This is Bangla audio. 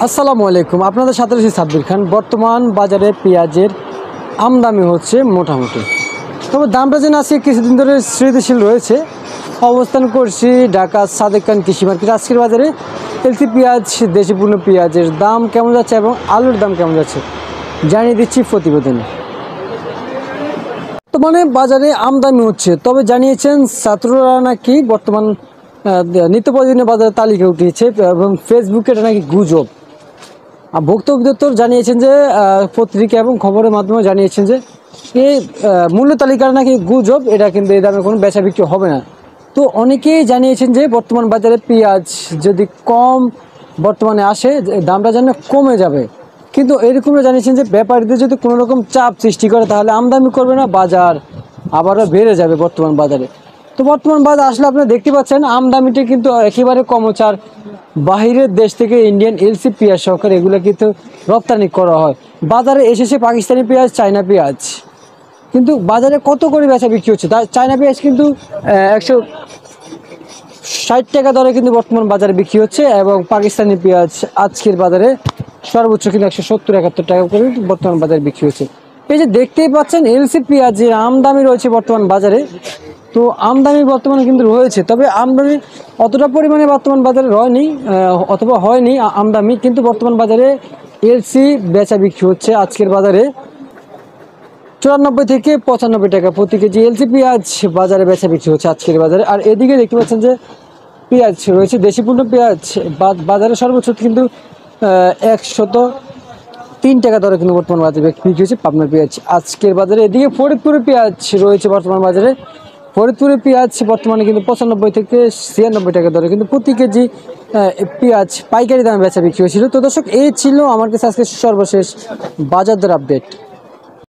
আসসালামু আলাইকুম, আপনাদের সাথে রয়েছে সাব্বির খান। বর্তমান বাজারে পেঁয়াজের আমদানি হচ্ছে মোটামুটি, তবে দামটা যেন আজকে কিছুদিন ধরে স্থিতিশীল রয়েছে। অবস্থান করছি ঢাকা সাদেক খান কৃষি মার্কেট। আজকের বাজারে এলসি পেঁয়াজ, দেশি পূর্ণ পেঁয়াজের দাম কেমন যাচ্ছে এবং আলুর দাম কেমন যাচ্ছে জানিয়ে দিচ্ছি প্রতিবেদনে। বর্তমানে বাজারে আমদানি হচ্ছে, তবে জানিয়েছেন ছাত্ররা নাকি বর্তমান নিত্য প্রয়োজনীয় বাজারে তালিকা উঠিয়েছে এবং ফেসবুকে এটা নাকি গুজব। ভোক্তা অধিদপ্তর জানিয়েছেন যে পত্রিকা এবং খবরের মাধ্যমে জানিয়েছেন যে এই মূল্য তালিকার নাকি গুজব, এটা কিন্তু এই দামে কোনো বেচা বিক্রি হবে না। তো অনেকেই জানিয়েছেন যে বর্তমান বাজারে পেঁয়াজ যদি কম বর্তমানে আসে, দামটা যেন কমে যাবে। কিন্তু এরকমও জানিয়েছেন যে ব্যাপারীদের যদি কোনো রকম চাপ সৃষ্টি করে তাহলে আমদানি করবে না, বাজার আবারও বেড়ে যাবে বর্তমান বাজারে। তো বর্তমান বাজার আসলে আপনারা দেখতে পাচ্ছেন আমদানিটা কিন্তু একেবারে কম হচ্ছে। আর বাহিরের দেশ থেকে ইন্ডিয়ান এলসি পেঁয়াজ সহকারে এগুলো কিন্তু রপ্তানি করা হয়। বাজারে এসেছে পাকিস্তানি পেঁয়াজ, চায়না পেঁয়াজ, কিন্তু বাজারে কত করে বেচা বিক্রি হচ্ছে? তা চায়না পেঁয়াজ কিন্তু 160 টাকা দরে কিন্তু বর্তমান বাজারে বিক্রি হচ্ছে এবং পাকিস্তানি পেঁয়াজ আজকের বাজারে সর্বোচ্চ কিন্তু 170-71 টাকা করে বর্তমান বাজারে বিক্রি হচ্ছে। এই যে দেখতেই পাচ্ছেন এলসি পেঁয়াজের আমদানি রয়েছে বর্তমান বাজারে। তো আমদানি বর্তমানে কিন্তু রয়েছে, তবে আমদানি অতটা পরিমাণে বর্তমান বাজারে অথবা হয়নি আমদানি, কিন্তু বর্তমান বাজারে এলসি বেচা বিক্রি হচ্ছে আজকের বাজারে 94 থেকে 95 টাকা প্রতি কেজি এলসি পেঁয়াজ বাজারে বেচা বিক্রি হচ্ছে আজকের বাজারে। আর এদিকে দেখতে পাচ্ছেন যে পেঁয়াজ রয়েছে দেশি পূর্ণ পেঁয়াজ বাজারে সর্বোচ্চ কিন্তু 103 টাকা দরে কিন্তু বর্তমান বাজারে বিক্রি হচ্ছে পাবনার পেঁয়াজ আজকের বাজারে। এদিকে ফরিদপুরের পেঁয়াজ রয়েছে বর্তমান বাজারে। ফরিদপুরের পেঁয়াজ বর্তমানে কিন্তু 95 থেকে 96 টাকা দরে কিন্তু প্রতি কেজি পেঁয়াজ পাইকারি দামে বেচা বিক্রি হয়েছিল। তো দর্শক, এই ছিল আমার কাছে আজকে সর্বশেষ বাজার দর আপডেট।